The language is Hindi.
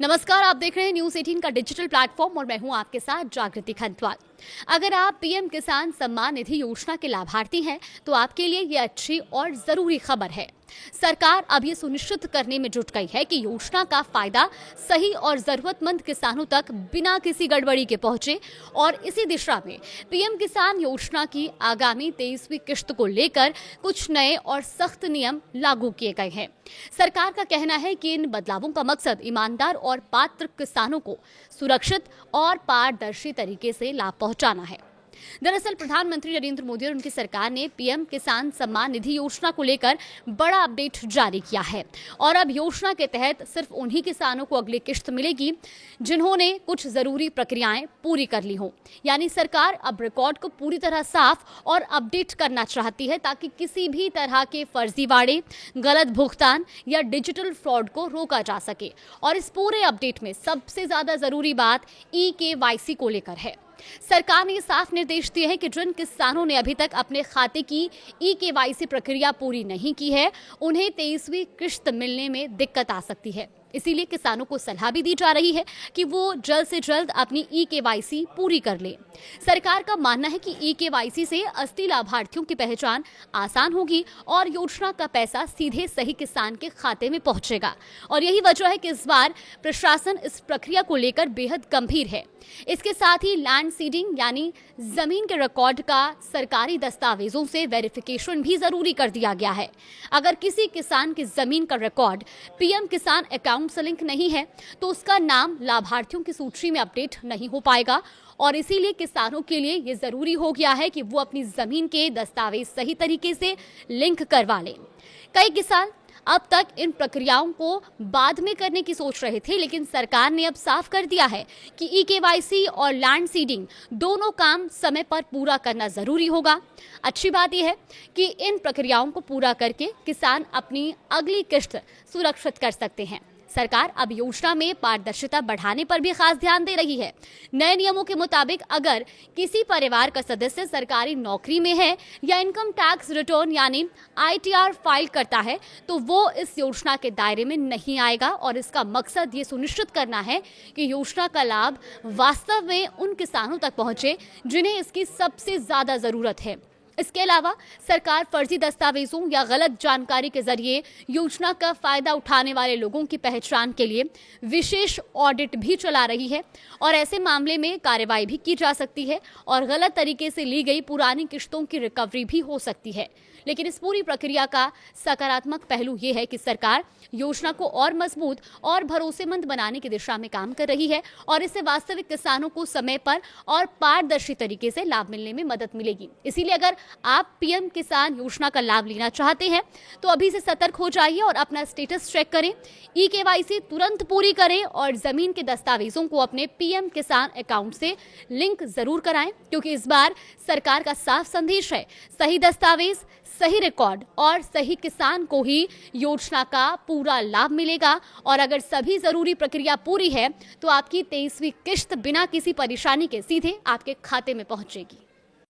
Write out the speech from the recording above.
नमस्कार, आप देख रहे हैं न्यूज़ 18 का डिजिटल प्लेटफॉर्म और मैं हूं आपके साथ जागृति खंतवाल। अगर आप पीएम किसान सम्मान निधि योजना के लाभार्थी हैं तो आपके लिए ये अच्छी और जरूरी खबर है। सरकार अब ये सुनिश्चित करने में जुट गई है कि योजना का फायदा सही और जरूरतमंद किसानों तक बिना किसी गड़बड़ी के पहुंचे और इसी दिशा में पीएम किसान योजना की आगामी 23वीं किश्त को लेकर कुछ नए और सख्त नियम लागू किए गए हैं। सरकार का कहना है कि इन बदलावों का मकसद ईमानदार और पात्र किसानों को सुरक्षित और पारदर्शी तरीके से लाभ पहुंचाना है। दरअसल प्रधानमंत्री नरेंद्र मोदी और उनकी सरकार ने पीएम किसान सम्मान निधि योजना को लेकर बड़ा अपडेट जारी किया है और अब योजना के तहत सिर्फ उन्हीं किसानों को अगली किश्त मिलेगी जिन्होंने कुछ जरूरी प्रक्रियाएं पूरी कर ली हों। यानी सरकार अब रिकॉर्ड को पूरी तरह साफ और अपडेट करना चाहती है ताकि किसी भी तरह के फर्जीवाड़े, गलत भुगतान या डिजिटल फ्रॉड को रोका जा सके। और इस पूरे अपडेट में सबसे ज्यादा जरूरी बात EKYC को लेकर है। सरकार ने साफ निर्देश दिए हैं कि जिन किसानों ने अभी तक अपने खाते की EKYC प्रक्रिया पूरी नहीं की है, उन्हें 23वीं किश्त मिलने में दिक्कत आ सकती है। इसीलिए किसानों को सलाह भी दी जा रही है कि वो जल्द से जल्द अपनी EKYC पूरी कर लें। सरकार का मानना है कि EKYC से असली लाभार्थियों की पहचान आसान होगी और योजना का पैसा सीधे सही किसान के खाते में पहुंचेगा। और यही वजह है कि इस बार प्रशासन इस प्रक्रिया को लेकर बेहद गंभीर है। इसके साथ ही लैंड सीडिंग यानी जमीन के रिकॉर्ड का सरकारी दस्तावेजों से वेरिफिकेशन भी जरूरी कर दिया गया है। अगर किसी किसान की जमीन का रिकॉर्ड पीएम किसान अकाउंट से लिंक नहीं है तो उसका नाम लाभार्थियों की सूची में अपडेट नहीं हो पाएगा और इसीलिए किसानों के लिए ये जरूरी हो गया है कि वो अपनी जमीन के दस्तावेज सही तरीके से लिंक करवा लें। कई किसान अब तक इन प्रक्रियाओं को बाद में करने की सोच रहे थे, लेकिन सरकार ने अब साफ कर दिया है कि EKYC और लैंड सीडिंग दोनों काम समय पर पूरा करना जरूरी होगा। अच्छी बात यह है कि इन प्रक्रियाओं को पूरा करके किसान अपनी अगली किश्त सुरक्षित कर सकते हैं। सरकार अब योजना में पारदर्शिता बढ़ाने पर भी खास ध्यान दे रही है। नए नियमों के मुताबिक अगर किसी परिवार का सदस्य सरकारी नौकरी में है या इनकम टैक्स रिटर्न यानी ITR फाइल करता है तो वो इस योजना के दायरे में नहीं आएगा और इसका मकसद ये सुनिश्चित करना है कि योजना का लाभ वास्तव में उन किसानों तक पहुंचे जिन्हें इसकी सबसे ज्यादा जरूरत है। इसके अलावा सरकार फर्जी दस्तावेजों या गलत जानकारी के जरिए योजना का फायदा उठाने वाले लोगों की पहचान के लिए विशेष ऑडिट भी चला रही है और ऐसे मामले में कार्रवाई भी की जा सकती है और गलत तरीके से ली गई पुरानी किश्तों की रिकवरी भी हो सकती है। लेकिन इस पूरी प्रक्रिया का सकारात्मक पहलू ये है कि सरकार योजना को और मजबूत और भरोसेमंद बनाने की दिशा में काम कर रही है और इससे वास्तविक किसानों को समय पर और पारदर्शी तरीके से लाभ मिलने में मदद मिलेगी। इसीलिए अगर आप पीएम किसान योजना का लाभ लेना चाहते हैं तो अभी से सतर्क हो जाइए और अपना स्टेटस चेक करें, EKYC तुरंत पूरी करें और जमीन के दस्तावेजों को अपने पीएम किसान अकाउंट से लिंक जरूर कराएं, क्योंकि इस बार सरकार का साफ संदेश है, सही दस्तावेज, सही रिकॉर्ड और सही किसान को ही योजना का पूरा लाभ मिलेगा। और अगर सभी जरूरी प्रक्रिया पूरी है तो आपकी 23वीं किश्त बिना किसी परेशानी के सीधे आपके खाते में पहुंचेगी।